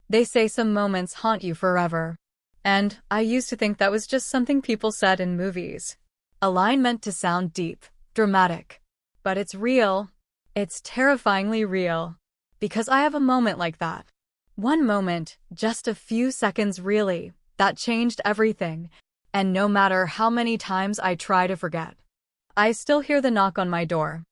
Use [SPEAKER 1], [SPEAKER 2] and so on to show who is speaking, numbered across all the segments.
[SPEAKER 1] They say some moments haunt you forever. And I used to think that was just something people said in movies. A line meant to sound deep, dramatic. But it's real. It's terrifyingly real. Because I have a moment like that. One moment, just a few seconds really, that changed everything. And no matter how many times I try to forget, I still hear the knock on my door.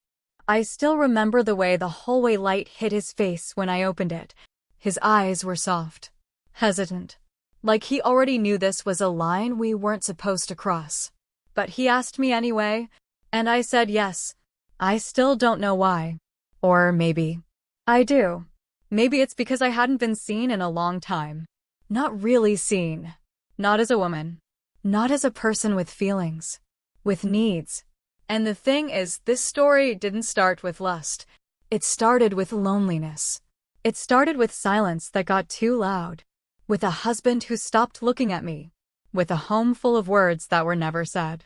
[SPEAKER 1] I still remember the way the hallway light hit his face when I opened it. His eyes were soft, hesitant, like he already knew this was a line we weren't supposed to cross. But he asked me anyway, and I said yes. I still don't know why. Or maybe I do. Maybe it's because I hadn't been seen in a long time. Not really seen. Not as a woman. Not as a person with feelings. With needs. And the thing is, this story didn't start with lust. It started with loneliness. It started with silence that got too loud. With a husband who stopped looking at me. With a home full of words that were never said.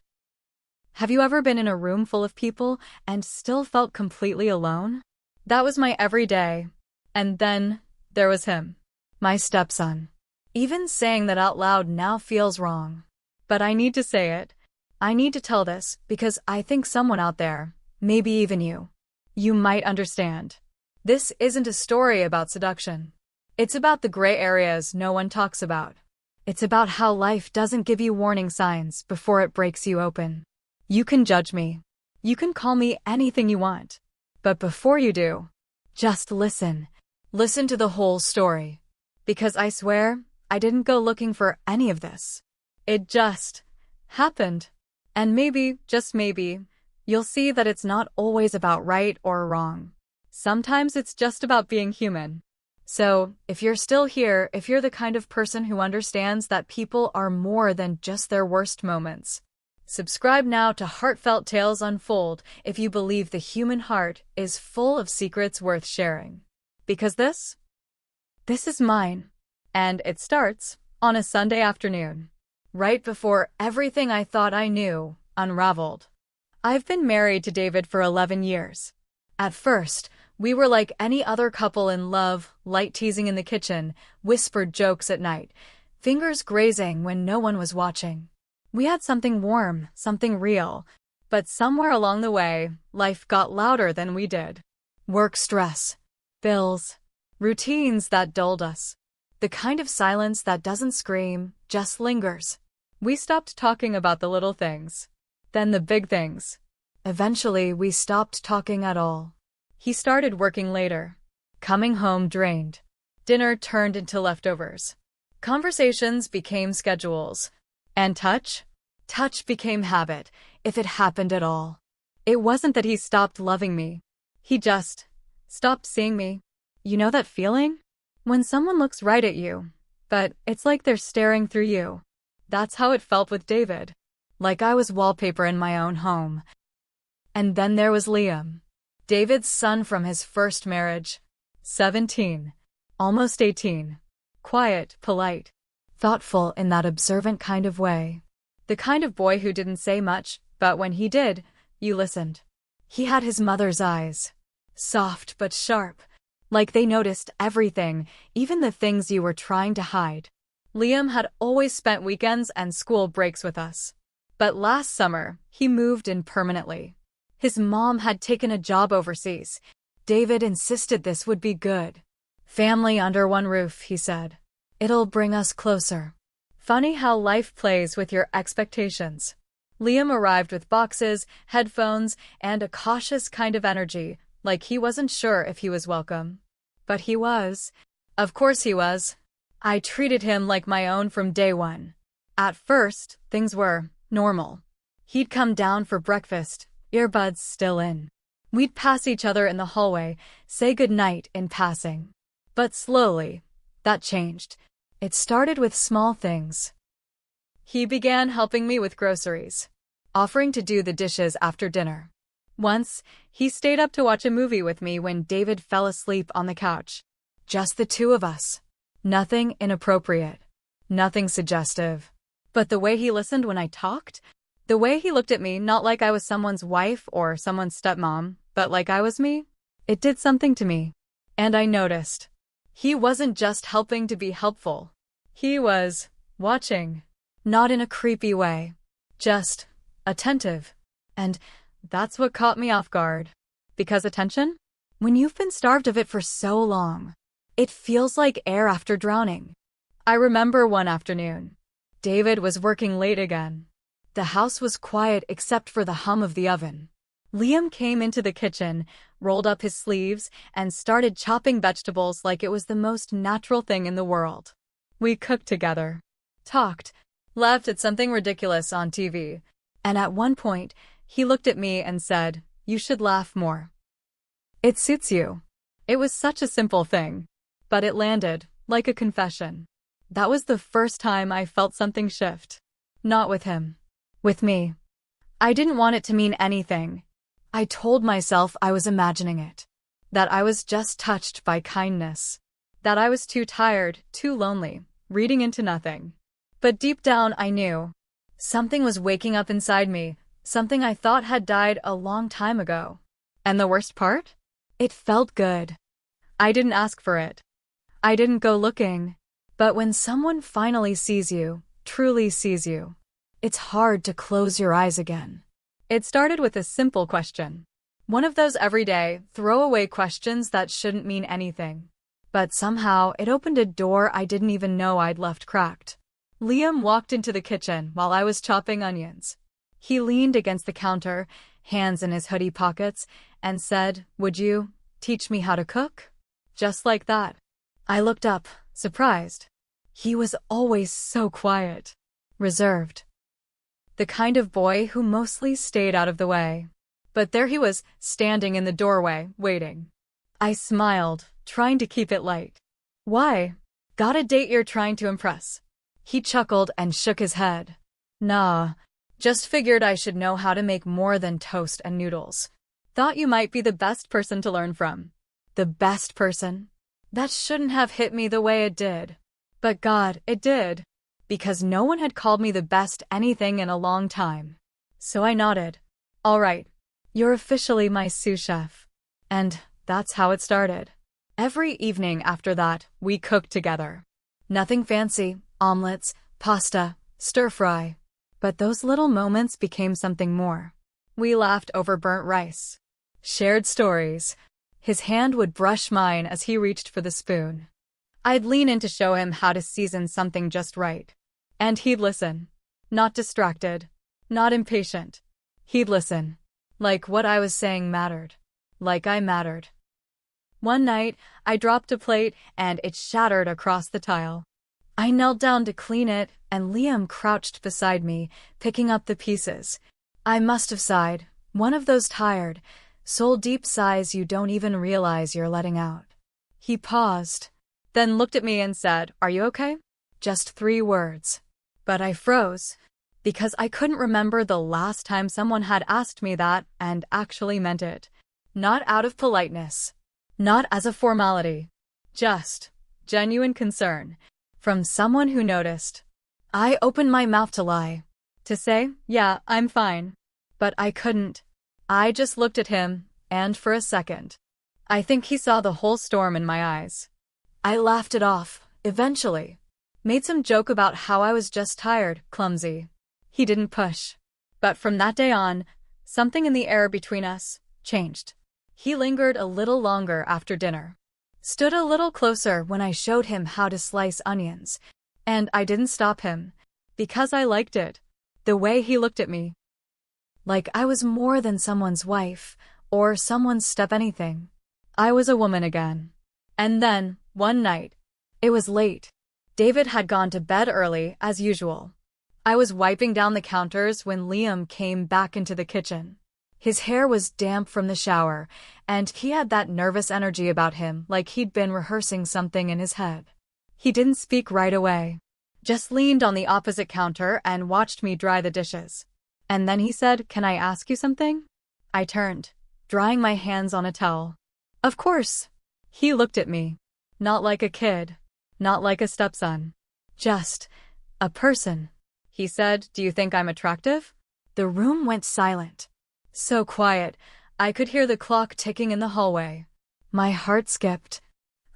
[SPEAKER 1] Have you ever been in a room full of people and still felt completely alone? That was my everyday. And then, there was him. My stepson. Even saying that out loud now feels wrong. But I need to say it. I need to tell this, because I think someone out there, maybe even you might understand. This isn't a story about seduction. It's about the gray areas no one talks about. It's about how life doesn't give you warning signs before it breaks you open. You can judge me. You can call me anything you want. But before you do, just listen. Listen to the whole story. Because I swear, I didn't go looking for any of this. It just happened. And maybe, just maybe, you'll see that it's not always about right or wrong. Sometimes it's just about being human. So, if you're still here, if you're the kind of person who understands that people are more than just their worst moments, subscribe now to Heartfelt Tales Unfold if you believe the human heart is full of secrets worth sharing. Because this is mine. And it starts on a Sunday afternoon, right before everything I thought I knew unraveled. I've been married to David for 11 years. At first, we were like any other couple in love, light teasing in the kitchen, whispered jokes at night, fingers grazing when no one was watching. We had something warm, something real. But somewhere along the way, life got louder than we did. Work stress, bills, routines that dulled us. The kind of silence that doesn't scream, just lingers. We stopped talking about the little things. Then the big things. Eventually, we stopped talking at all. He started working later. Coming home drained. Dinner turned into leftovers. Conversations became schedules. And touch? Touch became habit, if it happened at all. It wasn't that he stopped loving me. He just stopped seeing me. You know that feeling? When someone looks right at you, but it's like they're staring through you. That's how it felt with David. Like I was wallpaper in my own home. And then there was Liam. David's son from his first marriage. 17. Almost 18. Quiet, polite. Thoughtful in that observant kind of way. The kind of boy who didn't say much, but when he did, you listened. He had his mother's eyes. Soft but sharp. Like they noticed everything, even the things you were trying to hide. Liam had always spent weekends and school breaks with us. But last summer, he moved in permanently. His mom had taken a job overseas. David insisted this would be good. Family under one roof, he said. It'll bring us closer. Funny how life plays with your expectations. Liam arrived with boxes, headphones, and a cautious kind of energy, like he wasn't sure if he was welcome. But he was. Of course he was. I treated him like my own from day one. At first, things were normal. He'd come down for breakfast, earbuds still in. We'd pass each other in the hallway, say goodnight in passing. But slowly, that changed. It started with small things. He began helping me with groceries, offering to do the dishes after dinner. Once, he stayed up to watch a movie with me when David fell asleep on the couch. Just the two of us. Nothing inappropriate. Nothing suggestive. But the way he listened when I talked, the way he looked at me not like I was someone's wife or someone's stepmom, but like I was me, it did something to me. And I noticed. He wasn't just helping to be helpful. He was watching. Not in a creepy way. Just attentive. And that's what caught me off guard. Because attention? When you've been starved of it for so long, it feels like air after drowning. I remember one afternoon. David was working late again. The house was quiet except for the hum of the oven. Liam came into the kitchen, rolled up his sleeves, and started chopping vegetables like it was the most natural thing in the world. We cooked together, talked, laughed at something ridiculous on TV, and at one point, he looked at me and said, "You should laugh more. It suits you." It was such a simple thing, but it landed like a confession. That was the first time I felt something shift. Not with him. With me. I didn't want it to mean anything. I told myself I was imagining it. That I was just touched by kindness. That I was too tired, too lonely, reading into nothing. But deep down I knew. Something was waking up inside me, something I thought had died a long time ago. And the worst part? It felt good. I didn't ask for it. I didn't go looking. But when someone finally sees you, truly sees you, it's hard to close your eyes again. It started with a simple question. One of those everyday, throwaway questions that shouldn't mean anything. But somehow, it opened a door I didn't even know I'd left cracked. Liam walked into the kitchen while I was chopping onions. He leaned against the counter, hands in his hoodie pockets, and said, "Would you teach me how to cook?" Just like that. I looked up, surprised. He was always so quiet. Reserved. The kind of boy who mostly stayed out of the way. But there he was, standing in the doorway, waiting. I smiled, trying to keep it light. "Why? Got a date you're trying to impress?" He chuckled and shook his head. "Nah, just figured I should know how to make more than toast and noodles. Thought you might be the best person to learn from." The best person? That shouldn't have hit me the way it did. But God, it did. Because no one had called me the best anything in a long time. So I nodded. "All right, you're officially my sous chef." And that's how it started. Every evening after that, we cooked together. Nothing fancy, omelets, pasta, stir-fry. But those little moments became something more. We laughed over burnt rice. Shared stories. His hand would brush mine as he reached for the spoon. I'd lean in to show him how to season something just right. And he'd listen. Not distracted. Not impatient. He'd listen. Like what I was saying mattered. Like I mattered. One night, I dropped a plate and it shattered across the tile. I knelt down to clean it, and Liam crouched beside me, picking up the pieces. I must have sighed. One of those tired, soul-deep sighs you don't even realize you're letting out. He paused, then looked at me and said, "Are you okay?" Just 3 words. But I froze, because I couldn't remember the last time someone had asked me that and actually meant it. Not out of politeness. Not as a formality. Just genuine concern. From someone who noticed. I opened my mouth to lie. To say, "Yeah, I'm fine." But I couldn't. I just looked at him, and for a second, I think he saw the whole storm in my eyes. I laughed it off, eventually. Made some joke about how I was just tired, clumsy. He didn't push. But from that day on, something in the air between us changed. He lingered a little longer after dinner. Stood a little closer when I showed him how to slice onions. And I didn't stop him. Because I liked it. The way he looked at me. Like I was more than someone's wife, or someone's step anything. I was a woman again. And then, one night. It was late. David had gone to bed early, as usual. I was wiping down the counters when Liam came back into the kitchen. His hair was damp from the shower, and he had that nervous energy about him like he'd been rehearsing something in his head. He didn't speak right away. Just leaned on the opposite counter and watched me dry the dishes. And then he said, "Can I ask you something?" I turned, drying my hands on a towel. "Of course." He looked at me. Not like a kid. Not like a stepson. Just a person. He said, "Do you think I'm attractive?" The room went silent. So quiet, I could hear the clock ticking in the hallway. My heart skipped.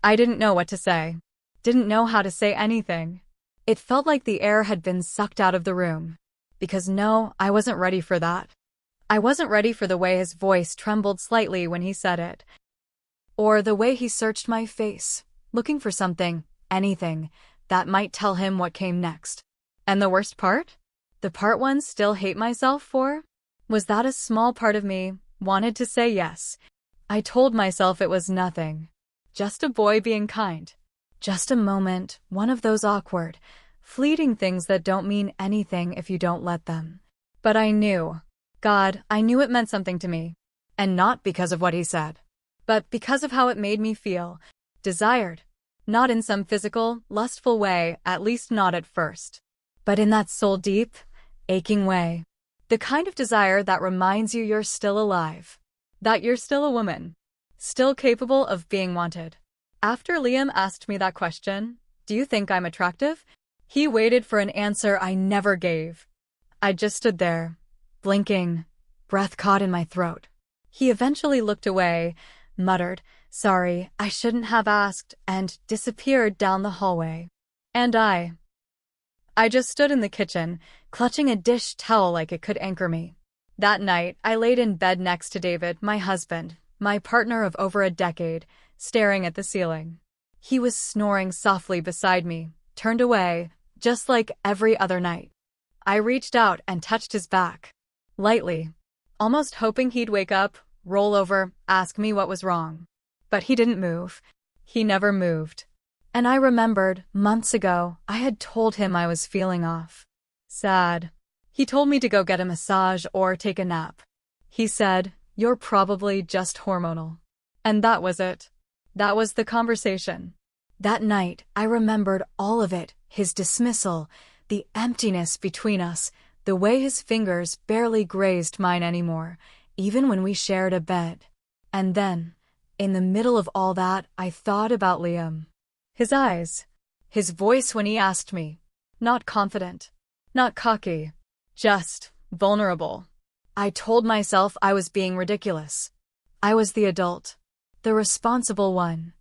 [SPEAKER 1] I didn't know what to say. Didn't know how to say anything. It felt like the air had been sucked out of the room. Because no, I wasn't ready for that. I wasn't ready for the way his voice trembled slightly when he said it. Or the way he searched my face, looking for something, anything, that might tell him what came next. And the worst part? The part one still hate myself for? Was that a small part of me wanted to say yes. I told myself it was nothing. Just a boy being kind. Just a moment, one of those awkward, fleeting things that don't mean anything if you don't let them. But I knew. God, I knew it meant something to me. And not because of what he said. But because of how it made me feel. Desired. Not in some physical, lustful way, at least not at first. But in that soul-deep, aching way. The kind of desire that reminds you you're still alive. That you're still a woman. Still capable of being wanted. After Liam asked me that question, do you think I'm attractive? He waited for an answer I never gave. I just stood there, blinking, breath caught in my throat. He eventually looked away, muttered, "Sorry, I shouldn't have asked," and disappeared down the hallway. And I just stood in the kitchen, clutching a dish towel like it could anchor me. That night, I laid in bed next to David, my husband, my partner of over a decade, staring at the ceiling. He was snoring softly beside me, turned away, just like every other night. I reached out and touched his back. Lightly. Almost hoping he'd wake up, roll over, ask me what was wrong. But he didn't move. He never moved. And I remembered, months ago, I had told him I was feeling off. Sad. He told me to go get a massage or take a nap. He said, "You're probably just hormonal." And that was it. That was the conversation. That night, I remembered all of it, his dismissal, the emptiness between us, the way his fingers barely grazed mine anymore, even when we shared a bed. And then, in the middle of all that, I thought about Liam. His eyes. His voice when he asked me. Not confident. Not cocky. Just vulnerable. I told myself I was being ridiculous. I was the adult. The responsible one.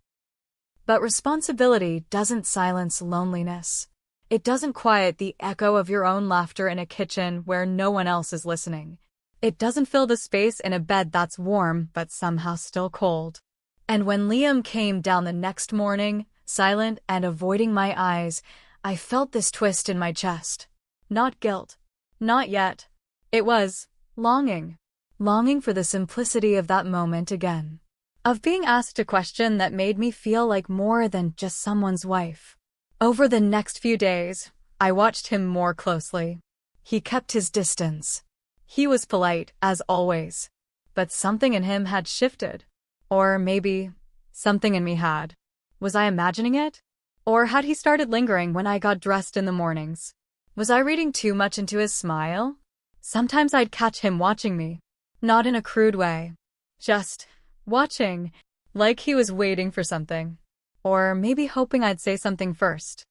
[SPEAKER 1] But responsibility doesn't silence loneliness. It doesn't quiet the echo of your own laughter in a kitchen where no one else is listening. It doesn't fill the space in a bed that's warm but somehow still cold. And when Liam came down the next morning, silent and avoiding my eyes, I felt this twist in my chest. Not guilt. Not yet. It was longing. Longing for the simplicity of that moment again. Of being asked a question that made me feel like more than just someone's wife. Over the next few days, I watched him more closely. He kept his distance. He was polite, as always. But something in him had shifted. Or maybe, something in me had. Was I imagining it? Or had he started lingering when I got dressed in the mornings? Was I reading too much into his smile? Sometimes I'd catch him watching me. Not in a crude way. Just watching, like he was waiting for something. Or maybe hoping I'd say something first.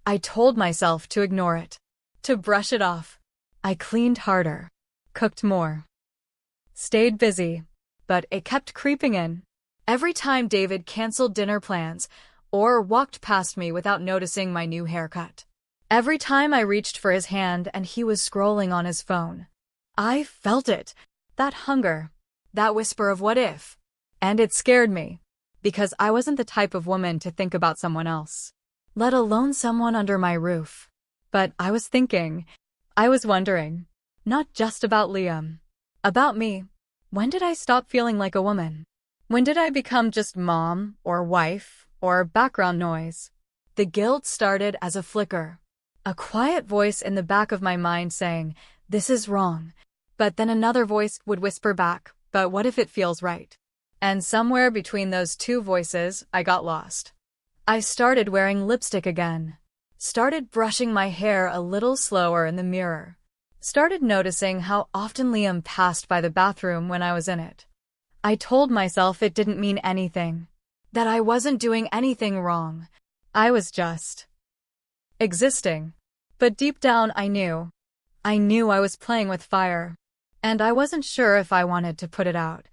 [SPEAKER 1] I told myself to ignore it. To brush it off. I cleaned harder. Cooked more. Stayed busy. But it kept creeping in. Every time David canceled dinner plans, or walked past me without noticing my new haircut. Every time I reached for his hand and he was scrolling on his phone. I felt it. That hunger. That whisper of what if. And it scared me. Because I wasn't the type of woman to think about someone else. Let alone someone under my roof. But I was thinking. I was wondering. Not just about Liam. About me. When did I stop feeling like a woman? When did I become just mom, or wife, or background noise? The guilt started as a flicker. A quiet voice in the back of my mind saying, "This is wrong." But then another voice would whisper back, "But what if it feels right?" And somewhere between those two voices, I got lost. I started wearing lipstick again. Started brushing my hair a little slower in the mirror. Started noticing how often Liam passed by the bathroom when I was in it. I told myself it didn't mean anything. That I wasn't doing anything wrong. I was just existing. But deep down I knew. I knew I was playing with fire. And I wasn't sure if I wanted to put it out.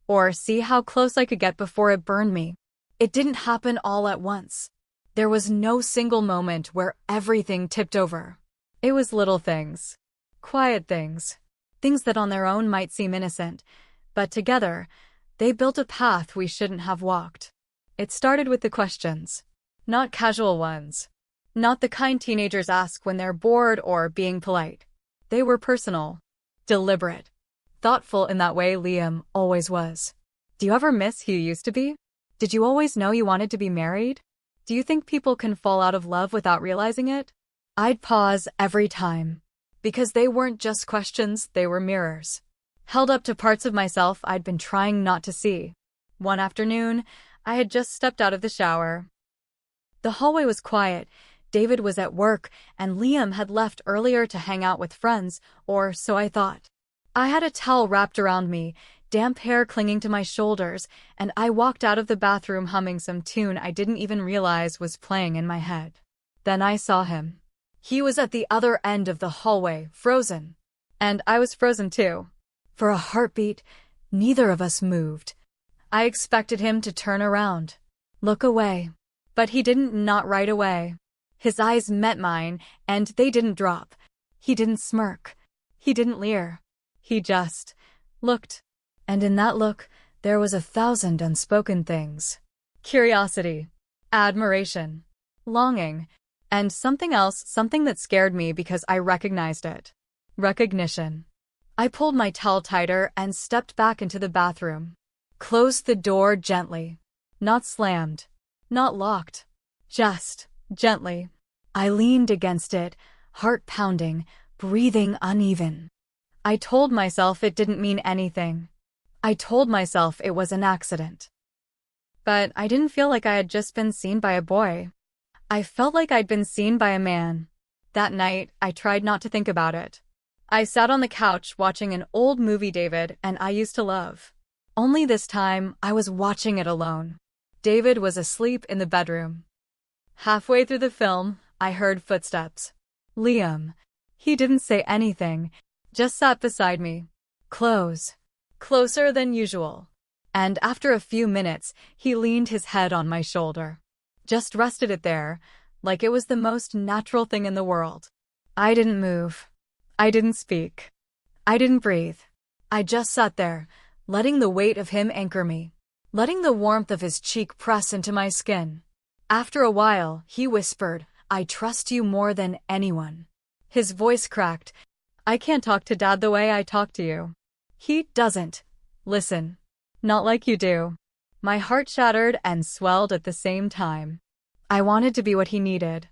[SPEAKER 1] Or see how close I could get before it burned me. It didn't happen all at once. There was no single moment where everything tipped over. It was little things. Quiet things. Things that on their own might seem innocent, but together, they built a path we shouldn't have walked. It started with the questions. Not casual ones. Not the kind teenagers ask when they're bored or being polite. They were personal. Deliberate. Thoughtful in that way Liam always was. Do you ever miss who you used to be? Did you always know you wanted to be married? Do you think people can fall out of love without realizing it? I'd pause every time. Because they weren't just questions, they were mirrors. Held up to parts of myself I'd been trying not to see. One afternoon, I had just stepped out of the shower. The hallway was quiet. David was at work, and Liam had left earlier to hang out with friends, or so I thought. I had a towel wrapped around me, damp hair clinging to my shoulders, and I walked out of the bathroom humming some tune I didn't even realize was playing in my head. Then I saw him. He was at the other end of the hallway, frozen. And I was frozen too. For a heartbeat, neither of us moved. I expected him to turn around, look away. But he didn't, not right away. His eyes met mine, and they didn't drop. He didn't smirk. He didn't leer. He just looked. And in that look, there was 1,000 unspoken things. Curiosity, admiration, longing, and something else, something that scared me because I recognized it. Recognition. I pulled my towel tighter and stepped back into the bathroom. Closed the door gently. Not slammed. Not locked. Just gently. I leaned against it, heart pounding, breathing uneven. I told myself it didn't mean anything. I told myself it was an accident. But I didn't feel like I had just been seen by a boy. I felt like I'd been seen by a man. That night, I tried not to think about it. I sat on the couch watching an old movie David and I used to love. Only this time, I was watching it alone. David was asleep in the bedroom. Halfway through the film, I heard footsteps. Liam. He didn't say anything, just sat beside me. Closer than usual. And after a few minutes, he leaned his head on my shoulder. Just rested it there, like it was the most natural thing in the world. I didn't move. I didn't speak. I didn't breathe. I just sat there, letting the weight of him anchor me, letting the warmth of his cheek press into my skin. After a while, he whispered, "I trust you more than anyone." His voice cracked. "I can't talk to Dad the way I talk to you. He doesn't listen. Not like you do." My heart shattered and swelled at the same time. I wanted to be what he needed.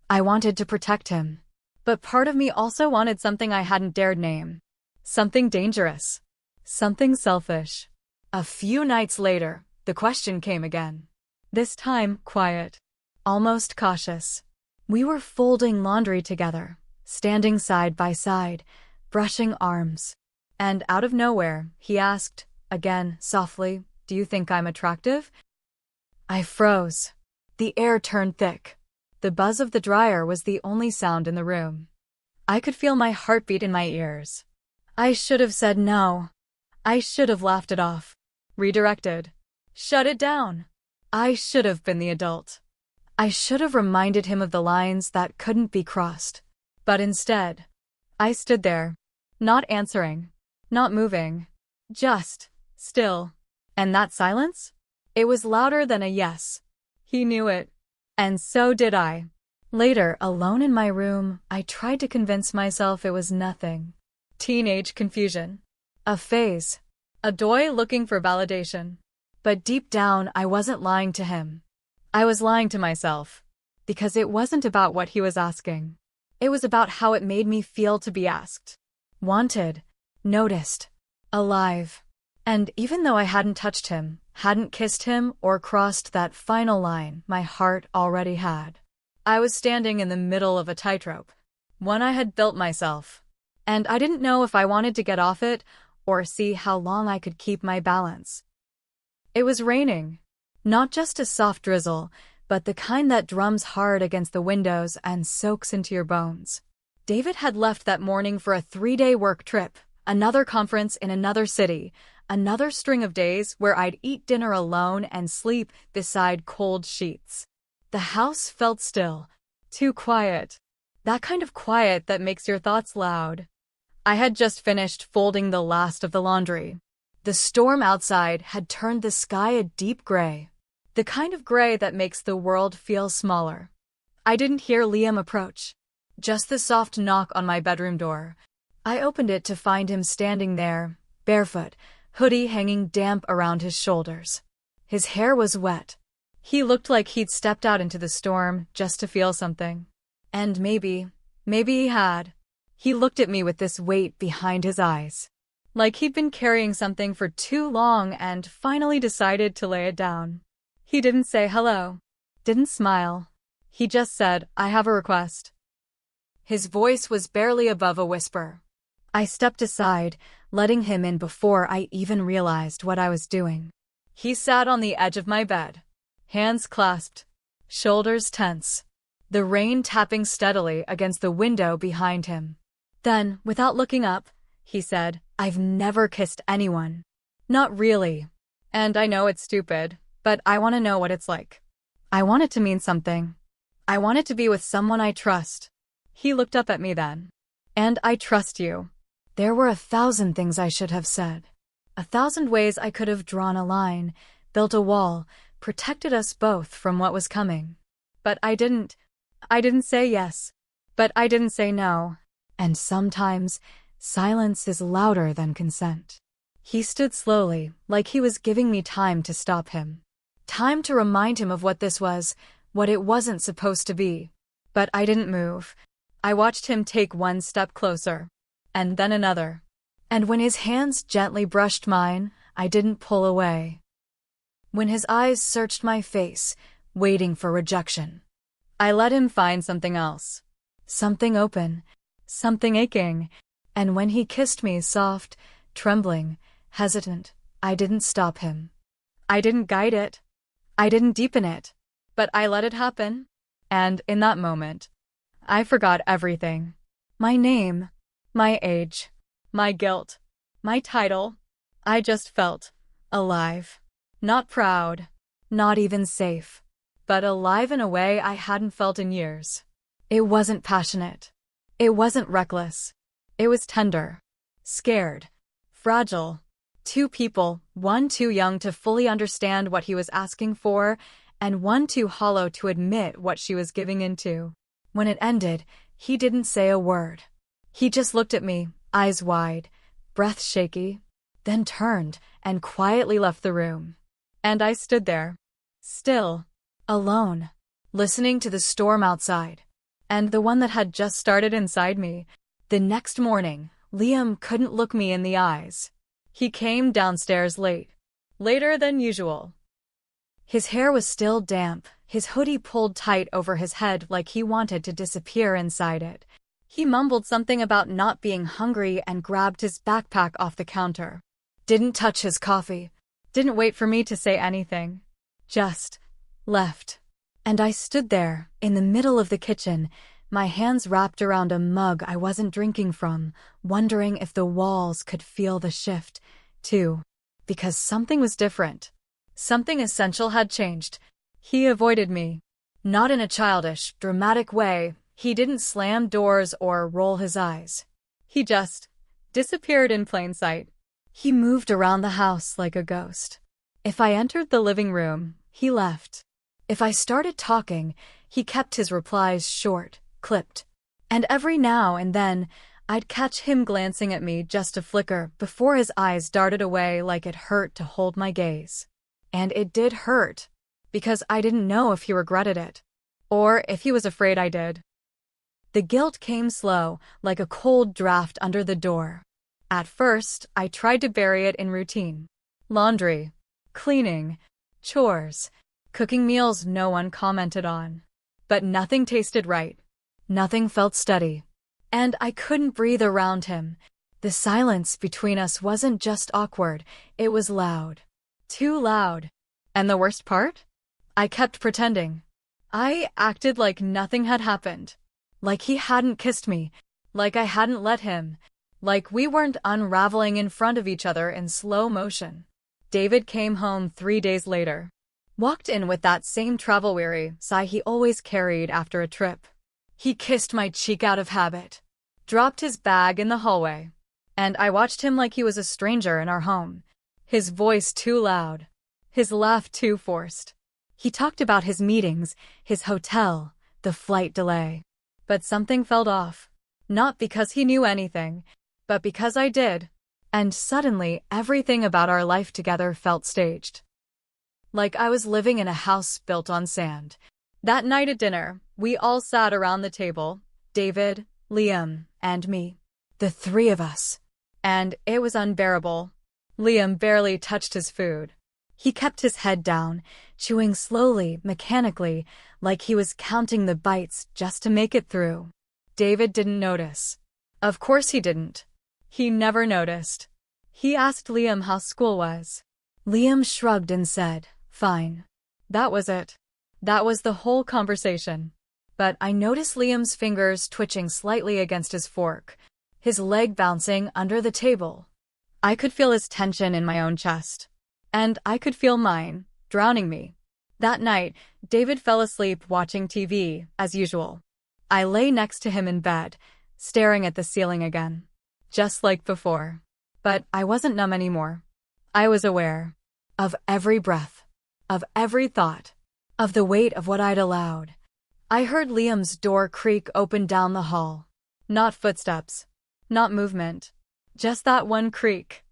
[SPEAKER 1] I wanted to protect him. But part of me also wanted something I hadn't dared name. Something dangerous. Something selfish. A few nights later, the question came again. This time, quiet. Almost cautious. We were folding laundry together, standing side by side, brushing arms. And out of nowhere, he asked, again, softly, "Do you think I'm attractive?" I froze. The air turned thick. The buzz of the dryer was the only sound in the room. I could feel my heartbeat in my ears. I should have said no. I should have laughed it off. Redirected. Shut it down. I should have been the adult. I should have reminded him of the lines that couldn't be crossed. But instead, I stood there, not answering. Not moving. Just still. And that silence? It was louder than a yes. He knew it. And so did I. Later, alone in my room, I tried to convince myself it was nothing. Teenage confusion. A phase. A boy looking for validation. But deep down, I wasn't lying to him. I was lying to myself. Because it wasn't about what he was asking. It was about how it made me feel to be asked. Wanted. Noticed. Alive. And even though I hadn't touched him, hadn't kissed him, or crossed that final line my heart already had, I was standing in the middle of a tightrope. One I had built myself. And I didn't know if I wanted to get off it, or see how long I could keep my balance. It was raining. Not just a soft drizzle, but the kind that drums hard against the windows and soaks into your bones. David had left that morning for a 3-day work trip. Another conference in another city, Another string of days where I'd eat dinner alone and sleep beside cold sheets. The house felt still, too quiet. That kind of quiet that makes your thoughts loud. I had just finished folding the last of the laundry. The storm outside had turned the sky a deep gray, the kind of gray that makes the world feel smaller. I didn't hear Liam approach, just the soft knock on my bedroom door. I opened it to find him standing there, barefoot, hoodie hanging damp around his shoulders. His hair was wet. He looked like he'd stepped out into the storm just to feel something. And maybe he had. He looked at me with this weight behind his eyes, like he'd been carrying something for too long and finally decided to lay it down. He didn't say hello, didn't smile. He just said, "I have a request." His voice was barely above a whisper. I stepped aside, letting him in before I even realized what I was doing. He sat on the edge of my bed, hands clasped, shoulders tense, the rain tapping steadily against the window behind him. Then, without looking up, he said, "I've never kissed anyone." Not really. And I know it's stupid, but I want to know what it's like. I want it to mean something. I want it to be with someone I trust. He looked up at me then. "And I trust you." There were 1,000 things I should have said. 1,000 ways I could have drawn a line, built a wall, protected us both from what was coming. But I didn't. I didn't say yes. But I didn't say no. And sometimes, silence is louder than consent. He stood slowly, like he was giving me time to stop him. Time to remind him of what this was, what it wasn't supposed to be. But I didn't move. I watched him take one step closer, and then another. And when his hands gently brushed mine, I didn't pull away. When his eyes searched my face, waiting for rejection, I let him find something else. Something open, something aching. And when he kissed me soft, trembling, hesitant, I didn't stop him. I didn't guide it. I didn't deepen it. But I let it happen. And in that moment, I forgot everything. My name, my age, my guilt, my title. I just felt alive. Not proud, not even safe, but alive in a way I hadn't felt in years. It wasn't passionate. It wasn't reckless. It was tender, scared, fragile. Two people, one too young to fully understand what he was asking for, and one too hollow to admit what she was giving into. When it ended, he didn't say a word. He just looked at me, eyes wide, breath shaky, then turned and quietly left the room. And I stood there, still, alone, listening to the storm outside, and the one that had just started inside me. The next morning, Liam couldn't look me in the eyes. He came downstairs late, later than usual. His hair was still damp, his hoodie pulled tight over his head like he wanted to disappear inside it. He mumbled something about not being hungry and grabbed his backpack off the counter. Didn't touch his coffee. Didn't wait for me to say anything. Just left. And I stood there, in the middle of the kitchen, my hands wrapped around a mug I wasn't drinking from, wondering if the walls could feel the shift, too. Because something was different. Something essential had changed. He avoided me. Not in a childish, dramatic way. He didn't slam doors or roll his eyes. He just disappeared in plain sight. He moved around the house like a ghost. If I entered the living room, he left. If I started talking, he kept his replies short, clipped. And every now and then, I'd catch him glancing at me just a flicker before his eyes darted away like it hurt to hold my gaze. And it did hurt, because I didn't know if he regretted it, or if he was afraid I did. The guilt came slow, like a cold draft under the door. At first, I tried to bury it in routine. Laundry, cleaning, chores, cooking meals no one commented on. But nothing tasted right. Nothing felt steady. And I couldn't breathe around him. The silence between us wasn't just awkward, it was loud. Too loud. And the worst part? I kept pretending. I acted like nothing had happened. Like he hadn't kissed me. Like I hadn't let him. Like we weren't unraveling in front of each other in slow motion. David came home 3 days later. Walked in with that same travel-weary sigh he always carried after a trip. He kissed my cheek out of habit, dropped his bag in the hallway, and I watched him like he was a stranger in our home. His voice too loud, his laugh too forced. He talked about his meetings, his hotel, the flight delay. But something felt off. Not because he knew anything, but because I did. And suddenly, everything about our life together felt staged. Like I was living in a house built on sand. That night at dinner, we all sat around the table, David, Liam, and me. The three of us. And it was unbearable. Liam barely touched his food. He kept his head down, chewing slowly, mechanically, like he was counting the bites just to make it through. David didn't notice. Of course he didn't. He never noticed. He asked Liam how school was. Liam shrugged and said, "Fine." That was it. That was the whole conversation. But I noticed Liam's fingers twitching slightly against his fork, his leg bouncing under the table. I could feel his tension in my own chest. And I could feel mine, drowning me. That night, David fell asleep watching TV, as usual. I lay next to him in bed, staring at the ceiling again. Just like before. But I wasn't numb anymore. I was aware. Of every breath. Of every thought. Of the weight of what I'd allowed. I heard Liam's door creak open down the hall. Not footsteps. Not movement. Just that one creak.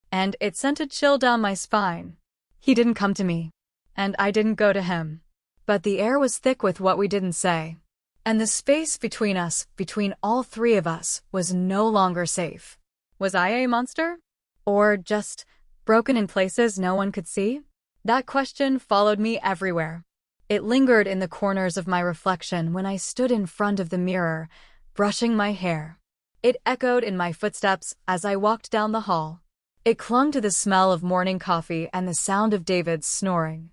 [SPEAKER 1] And it sent a chill down my spine. He didn't come to me. And I didn't go to him. But the air was thick with what we didn't say. And the space between us, between all three of us, was no longer safe. Was I a monster? Or just broken in places no one could see? That question followed me everywhere. It lingered in the corners of my reflection when I stood in front of the mirror, brushing my hair. It echoed in my footsteps as I walked down the hall. It clung to the smell of morning coffee and the sound of David's snoring.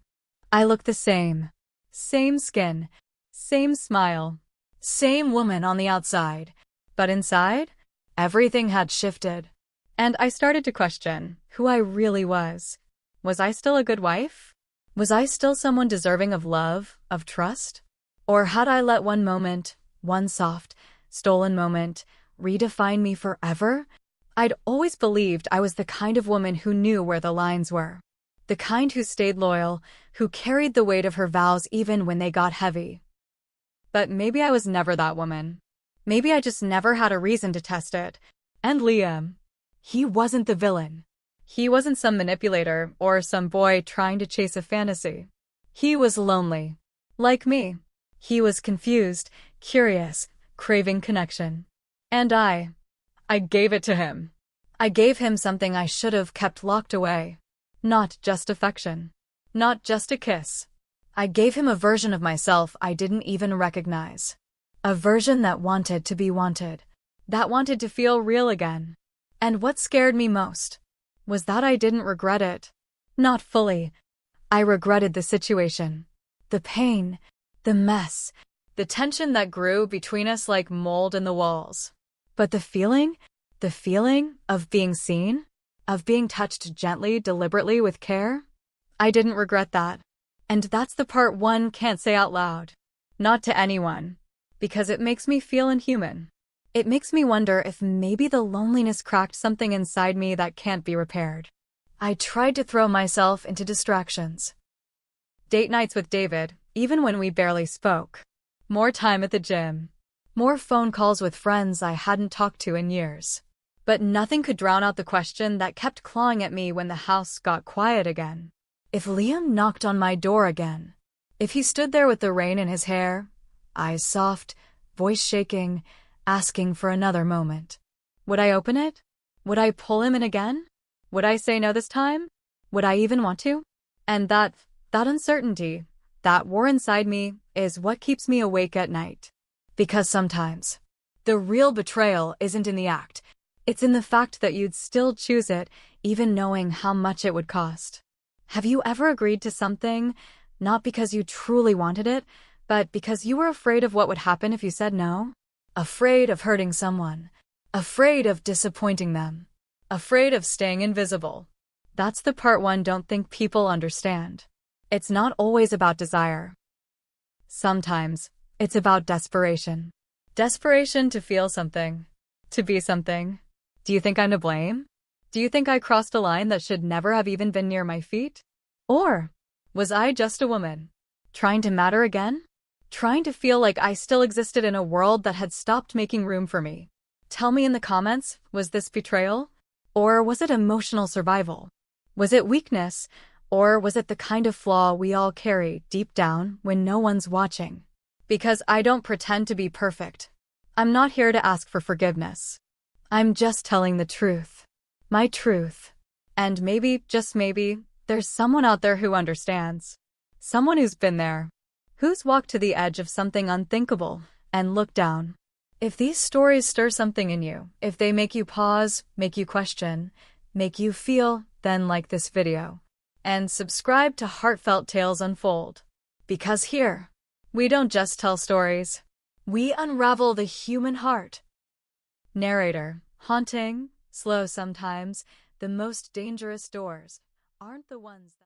[SPEAKER 1] I looked the same. Same skin. Same smile. Same woman on the outside. But inside, everything had shifted. And I started to question who I really was. Was I still a good wife? Was I still someone deserving of love, of trust? Or had I let one moment, one soft, stolen moment, redefine me forever? I'd always believed I was the kind of woman who knew where the lines were. The kind who stayed loyal, who carried the weight of her vows even when they got heavy. But maybe I was never that woman. Maybe I just never had a reason to test it. And Liam. He wasn't the villain. He wasn't some manipulator or some boy trying to chase a fantasy. He was lonely. Like me. He was confused, curious, craving connection. And I gave it to him. I gave him something I should have kept locked away. Not just affection. Not just a kiss. I gave him a version of myself I didn't even recognize. A version that wanted to be wanted. That wanted to feel real again. And what scared me most was that I didn't regret it. Not fully. I regretted the situation. The pain. The mess. The tension that grew between us like mold in the walls. But the feeling of being seen, of being touched gently, deliberately with care, I didn't regret that. And that's the part one can't say out loud. Not to anyone. Because it makes me feel inhuman. It makes me wonder if maybe the loneliness cracked something inside me that can't be repaired. I tried to throw myself into distractions. Date nights with David, even when we barely spoke. More time at the gym. More phone calls with friends I hadn't talked to in years. But nothing could drown out the question that kept clawing at me when the house got quiet again. If Liam knocked on my door again, if he stood there with the rain in his hair, eyes soft, voice shaking, asking for another moment, would I open it? Would I pull him in again? Would I say no this time? Would I even want to? And that uncertainty, that war inside me, is what keeps me awake at night. Because sometimes, the real betrayal isn't in the act. It's in the fact that you'd still choose it, even knowing how much it would cost. Have you ever agreed to something, not because you truly wanted it, but because you were afraid of what would happen if you said no? Afraid of hurting someone. Afraid of disappointing them. Afraid of staying invisible. That's the part one don't think people understand. It's not always about desire. Sometimes, it's about desperation. Desperation to feel something. To be something. Do you think I'm to blame? Do you think I crossed a line that should never have even been near my feet? Or was I just a woman? Trying to matter again? Trying to feel like I still existed in a world that had stopped making room for me? Tell me in the comments, was this betrayal? Or was it emotional survival? Was it weakness? Or was it the kind of flaw we all carry deep down when no one's watching? Because I don't pretend to be perfect. I'm not here to ask for forgiveness. I'm just telling the truth. My truth. And maybe, just maybe, there's someone out there who understands. Someone who's been there. Who's walked to the edge of something unthinkable and looked down. If these stories stir something in you, if they make you pause, make you question, make you feel, then like this video. And subscribe to Heartfelt Tales Unfold. Because here, we don't just tell stories. We unravel the human heart. Narrator. Haunting, slow sometimes, the most dangerous doors aren't the ones that